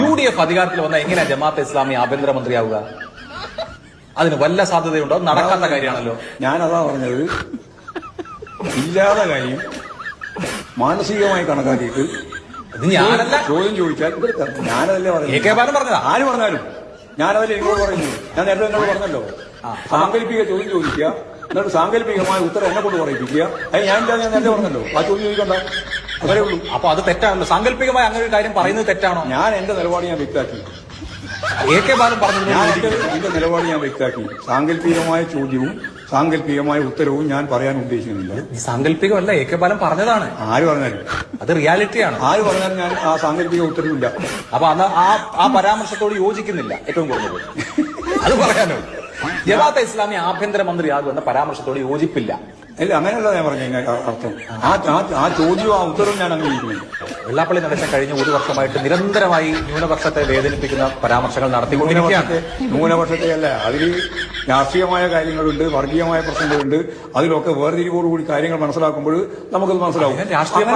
UDF അധികാരത്തിൽ വന്നാൽ എങ്ങനെയാ ജമാഅത്തെ ഇസ്ലാമി ആഭ്യന്തരമന്ത്രിയാവുക? അതിന് വല്ല സാധ്യതയുണ്ടോ? നടക്കാത്ത കാര്യമാണല്ലോ. ഞാനതാ പറഞ്ഞത്, ഇല്ലാത്ത കാര്യം മാനസികമായി കണക്കാക്കിയിട്ട് ഇത് ഞാനല്ല ചോദ്യം ചോദിച്ചാൽ ഞാനതല്ലേ പറഞ്ഞതാ. ആര് പറഞ്ഞാലും ഞാനതല്ലേ എന്നോട് പറയുന്നു. ഞാൻ നേരത്തെ എന്നോട് പറഞ്ഞല്ലോ, സാങ്കല്പിക ചോദ്യം ചോദിക്കുക, എന്നിട്ട് സാങ്കല്പികമായ ഉത്തരം എന്നെ കൊണ്ട് പറയിപ്പിക്കുക. അത് ഞാൻ നേരത്തെ പറഞ്ഞല്ലോ, ആ ചോദ്യം ചോദിക്കണ്ട, അതേ ഉള്ളൂ. അപ്പൊ അത് തെറ്റാണല്ലോ. സാങ്കല്പികമായി അങ്ങനെ ഒരു കാര്യം പറയുന്നത് തെറ്റാണോ? ഞാൻ എന്റെ നിലപാട് ഞാൻ വ്യക്തമാക്കി. AK ബാലൻ പറഞ്ഞു, എന്റെ നിലപാട് ഞാൻ വ്യക്തമാക്കി. സാങ്കല്പികമായ ചോദ്യവും സാങ്കല്പികമായ ഉത്തരവും ഞാൻ പറയാൻ ഉദ്ദേശിക്കുന്നില്ല. സാങ്കല്പികമല്ല, AK ബാലൻ പറഞ്ഞതാണ്. ആര് പറഞ്ഞാലും അത് റിയാലിറ്റിയാണ്. ആര് പറഞ്ഞാലും ഞാൻ ആ സാങ്കല്പിക ഉത്തരവില്ല. അപ്പൊ അന്ന് ആ പരാമർശത്തോട് യോജിക്കുന്നില്ല. ഏറ്റവും കുറഞ്ഞത് അത് പറയാനോ. ജമാഅത്തെ ഇസ്ലാമി ആഭ്യന്തരമന്ത്രിയാകുമെന്ന പരാമർശത്തോട് യോജിപ്പില്ല. അല്ല, അങ്ങനെയല്ല ഞാൻ പറഞ്ഞ അർത്ഥം. ആ ചോദ്യവും ആ ഉത്തരവും ഞാൻ അംഗീകരിക്കുന്നില്ല. വെള്ളാപ്പള്ളി നടച്ച കഴിഞ്ഞ ഒരു വർഷമായിട്ട് നിരന്തരമായി ന്യൂനപക്ഷത്തെ വേദനിപ്പിക്കുന്ന പരാമർശങ്ങൾ നടത്തിക്കൊണ്ടിരിക്കുകയാണ്. ന്യൂനപക്ഷത്തെ അല്ല, അതിൽ രാഷ്ട്രീയമായ കാര്യങ്ങളുണ്ട്, വർഗീയമായ പ്രശ്നങ്ങളുണ്ട്. അതിലൊക്കെ വേർതിരിവോടുകൂടി കാര്യങ്ങൾ മനസ്സിലാക്കുമ്പോൾ നമുക്കത് മനസ്സിലാവും. രാഷ്ട്രീയ